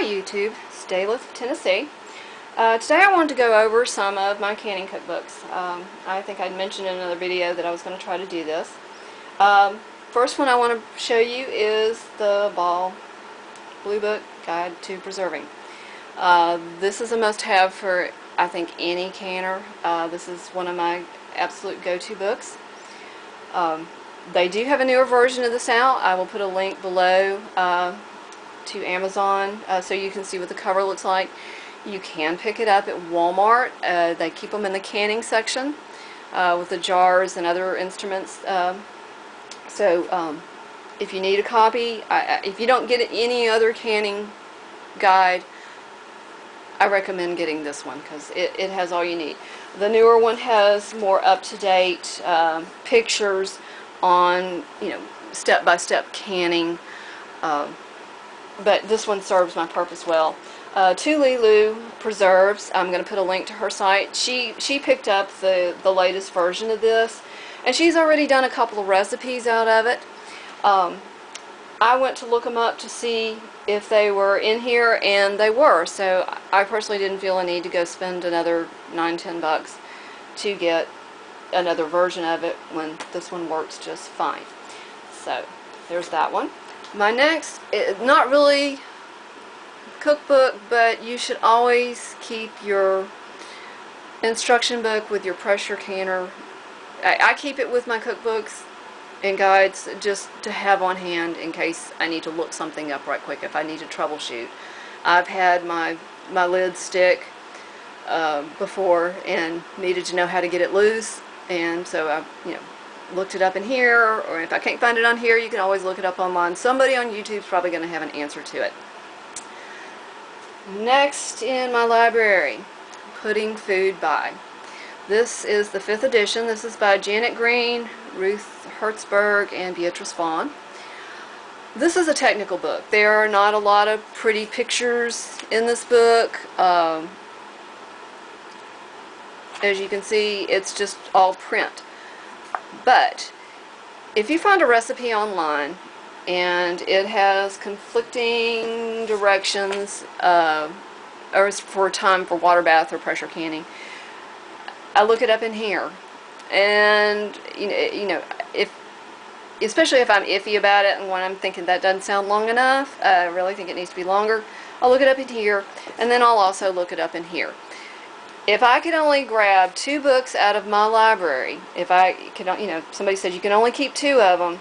Hi YouTube, it's Dayla, Tennessee. Today I wanted to go over some of my canning cookbooks. I think I'd mentioned in another video that I was going to try to do this. First one I want to show you is the Ball Blue Book Guide to Preserving. This is a must-have for, I think, any canner. This is one of my absolute go-to books. They do have a newer version of this out. I will put a link below to Amazon so you can see what the cover looks like. You can pick it up at Walmart. They keep them in the canning section with the jars and other instruments. If you need a copy, if you don't get any other canning guide, I recommend getting this one because it has all you need. The newer one has more up-to-date pictures on, step-by-step canning. But this one serves my purpose well. Lulu preserves. I'm going to put a link to her site. She picked up the latest version of this, and she's already done a couple of recipes out of it. I went to look them up to see if they were in here, and they were. So I personally didn't feel a need to go spend another $9-10 to get another version of it when this one works just fine. So there's that one. My next, not really cookbook, but you should always keep your instruction book with your pressure canner. I keep it with my cookbooks and guides just to have on hand in case I need to look something up right quick if I need to troubleshoot. I've had my lid stick before and needed to know how to get it loose, and so I looked it up in here, or if I can't find it on here, you can always look it up online. Somebody on YouTube's probably going to have an answer to it. Next in my library, Putting Food By. This is the 5th edition. This is by Janet Green, Ruth Hertzberg, and Beatrice Vaughn. This is a technical book. There are not a lot of pretty pictures in this book. As you can see, it's just all print. But if you find a recipe online and it has conflicting directions, or it's for time for water bath or pressure canning, I look it up in here. And especially if I'm iffy about it and when I'm thinking that doesn't sound long enough, I really think it needs to be longer, I'll look it up in here, and then I'll also look it up in here. If I could only grab 2 books out of my library, if I could, somebody said you can only keep 2 of them,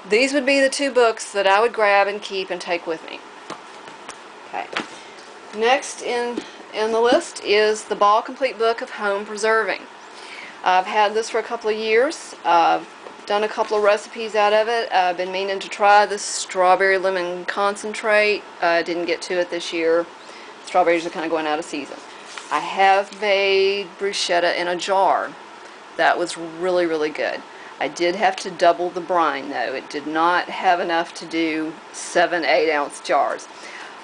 these would be the 2 books that I would grab and keep and take with me. Okay. Next in the list is the Ball Complete Book of Home Preserving. I've had this for a couple of years. I've done a couple of recipes out of it. I've been meaning to try this strawberry lemon concentrate. I didn't get to it this year. Strawberries are kind of going out of season. I have made bruschetta in a jar. That was really, really good. I did have to double the brine though. It did not have enough to do 7-8 ounce jars.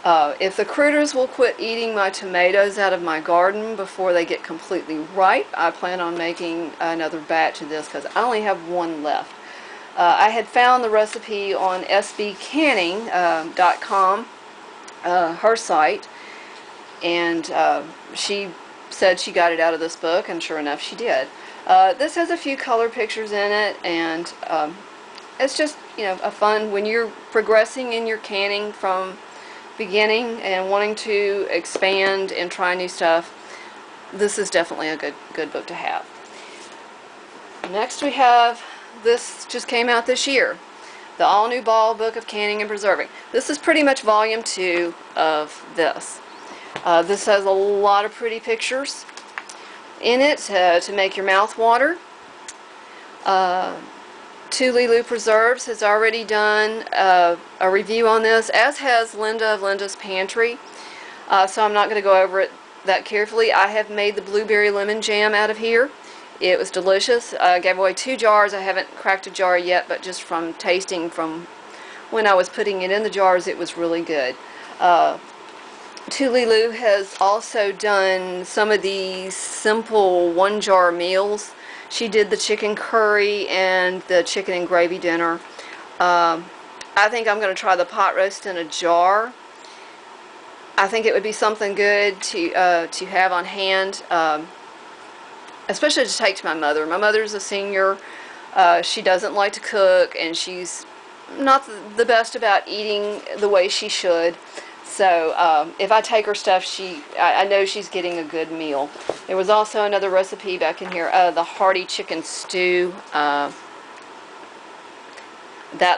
If the critters will quit eating my tomatoes out of my garden before they get completely ripe, I plan on making another batch of this because I only have 1 left. I had found the recipe on sbcanning.com, her site, and she said she got it out of this book, and sure enough she did. This has a few color pictures in it, and it's just a fun, when you're progressing in your canning from beginning and wanting to expand and try new stuff, this is definitely a good book to have. Next we have, this just came out this year, the all-new Ball Book of Canning and Preserving. This is pretty much volume 2 of this. This has a lot of pretty pictures in it to make your mouth water. Lulu Preserves has already done a review on this, as has Linda of Linda's Pantry. So I'm not going to go over it that carefully. I have made the blueberry lemon jam out of here. It was delicious. I gave away 2 jars. I haven't cracked a jar yet, but just from tasting from when I was putting it in the jars, it was really good. Lulu has also done some of these simple 1-jar meals. She did the chicken curry and the chicken and gravy dinner. I, I think I'm going to try the pot roast in a jar. I think it would be something good to have on hand, especially to take to my mother. My mother's a senior. She doesn't like to cook, and she's not the best about eating the way she should. So if I take her stuff, I know she's getting a good meal. There was also another recipe back in here, the hearty chicken stew. That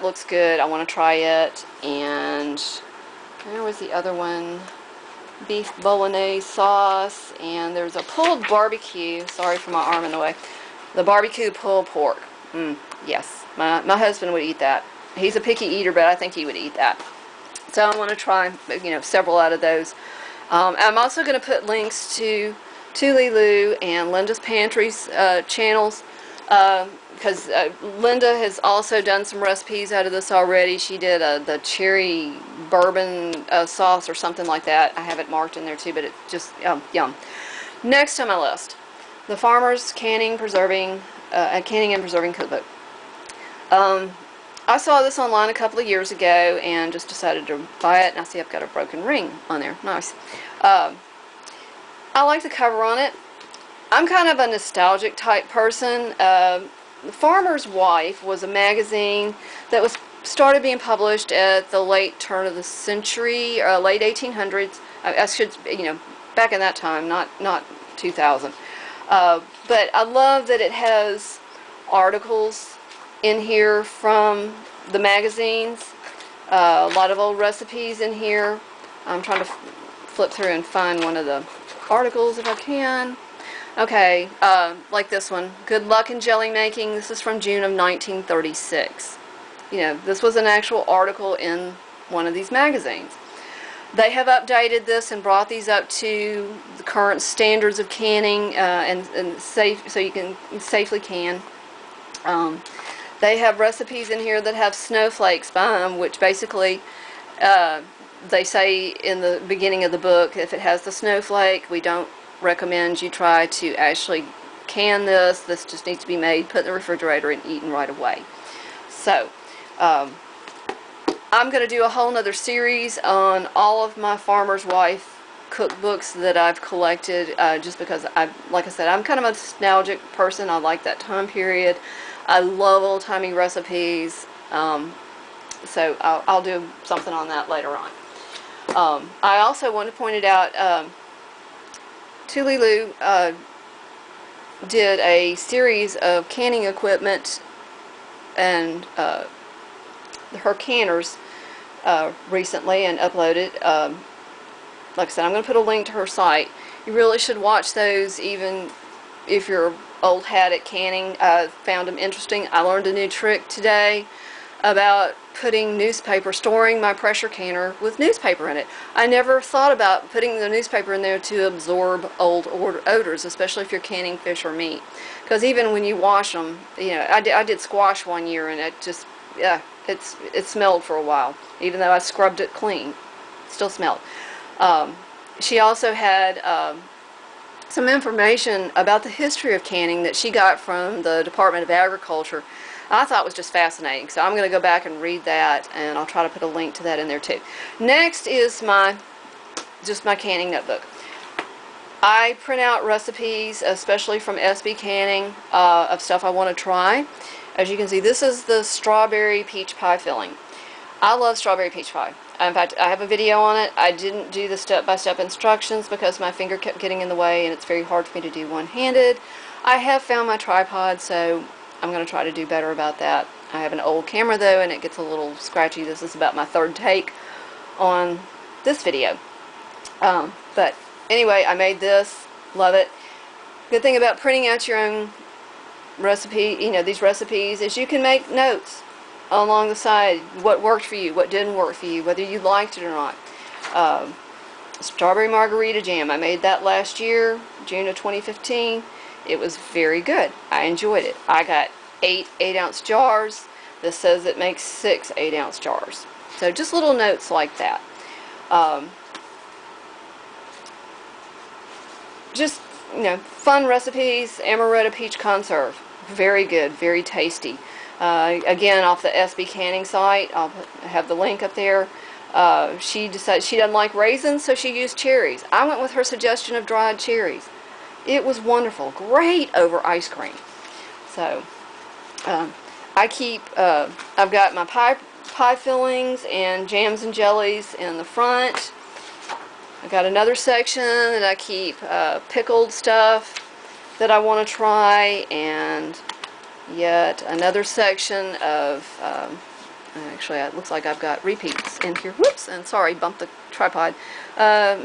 looks good. I want to try it. And where was the other one? Beef bolognese sauce. And there's a pulled barbecue. Sorry for my arm in the way. The barbecue pulled pork. Yes, my husband would eat that. He's a picky eater, but I think he would eat that. So I want to try, several out of those. I'm also going to put links to Lulu and Linda's Pantry's channels, because Linda has also done some recipes out of this already. She did the cherry bourbon sauce or something like that. I have it marked in there too, but it's just yum. Next on my list, the Farmer's Canning and Preserving Cookbook. I saw this online a couple of years ago and just decided to buy it. And I see I've got a broken ring on there. Nice. I like the cover on it. I'm kind of a nostalgic type person. The Farmer's Wife was a magazine that was started being published at the late turn of the century, late 1800s. I should, back in that time, not 2000. But I love that it has articles in here from the magazines. A lot of old recipes in here. I'm trying to flip through and find one of the articles if I can. Okay, like this one, Good Luck in Jelly Making. This is from June of 1936. This was an actual article in one of these magazines. They have updated this and brought these up to the current standards of canning and safe, so you can safely can. They have recipes in here that have snowflakes by them, which basically they say in the beginning of the book, if it has the snowflake, we don't recommend you try to actually can this. This just needs to be made, put in the refrigerator, and eaten right away. So I'm going to do a whole nother series on all of my Farmer's Wife cookbooks that I've collected, just because, like I said, I'm kind of a nostalgic person. I like that time period. I love old-timey recipes, so I'll do something on that later on. I also want to point it out, Lulu did a series of canning equipment and her canners recently and uploaded. Like I said, I'm going to put a link to her site. You really should watch those, even if you're old hat at canning. I found them interesting. I learned a new trick today about storing my pressure canner with newspaper in it. I never thought about putting the newspaper in there to absorb old odors, especially if you're canning fish or meat. Because even when you wash them, I did squash one year and it just, it smelled for a while. Even though I scrubbed it clean, it still smelled. She also had some information about the history of canning that she got from the Department of Agriculture. I thought was just fascinating, so I'm going to go back and read that, and I'll try to put a link to that in there too. Next is my canning notebook. I print out recipes, especially from SB Canning, of stuff I want to try. As you can see, this is the strawberry peach pie filling. I love strawberry peach pie. In fact, I have a video on it. I didn't do the step-by-step instructions because my finger kept getting in the way and it's very hard for me to do one-handed. I have found my tripod, so I'm going to try to do better about that. I have an old camera though, and it gets a little scratchy. This is about my third take on this video. But anyway, I made this. Love it. Good thing about printing out your own recipe, these recipes, is you can make notes along the side, what worked for you, what didn't work for you, whether you liked it or not. Strawberry margarita jam, I made that last year, June of 2015. It was very good. I enjoyed it. I got 8 8-ounce jars. This says it makes 6 8-ounce jars. So just little notes like that. Just, fun recipes. Amaretto peach conserve. Very good, very tasty. Again, off the SB Canning site, I'll have the link up there. She decided she doesn't like raisins, so she used cherries. I went with her suggestion of dried cherries. It was wonderful. Great over ice cream. So, I've got my pie fillings and jams and jellies in the front. I've got another section that I keep pickled stuff that I want to try, and yet another section of, actually it looks like I've got repeats in here. Whoops, and sorry, bumped the tripod.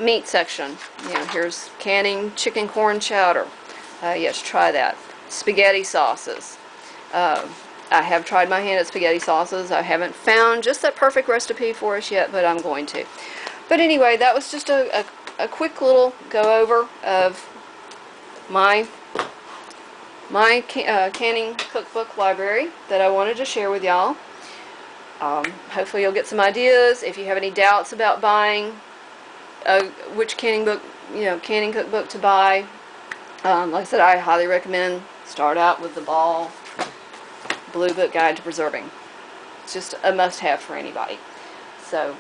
Meat section. You know, here's canning chicken corn chowder. Yes, try that. Spaghetti sauces. I have tried my hand at spaghetti sauces. I haven't found just that perfect recipe for us yet, but I'm going to. But anyway, that was just a quick little go over of my canning cookbook library that I wanted to share with y'all. Hopefully you'll get some ideas. If you have any doubts about buying which canning cookbook to buy, like I said, I highly recommend start out with the Ball Blue Book Guide to Preserving. It's just a must-have for anybody. So,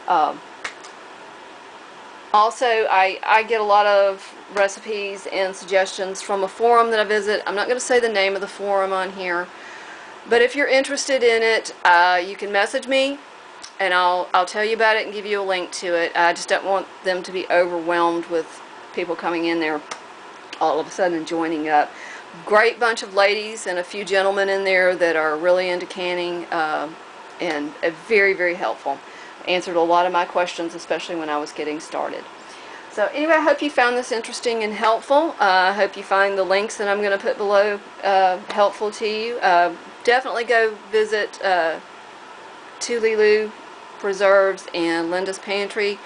also, I get a lot of recipes and suggestions from a forum that I visit. I'm not going to say the name of the forum on here, but if you're interested in it, you can message me, and I'll tell you about it and give you a link to it. I just don't want them to be overwhelmed with people coming in there all of a sudden and joining up. Great bunch of ladies and a few gentlemen in there that are really into canning, and very, very helpful. Answered a lot of my questions, especially when I was getting started. So anyway, I hope you found this interesting and helpful. I hope you find the links that I'm going to put below helpful to you. Definitely go visit Tuliloo Preserves and Linda's Pantry.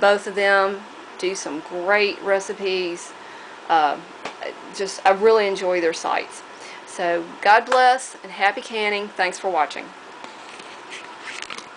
Both of them do some great recipes. I really enjoy their sites. So God bless and happy canning. Thanks for watching.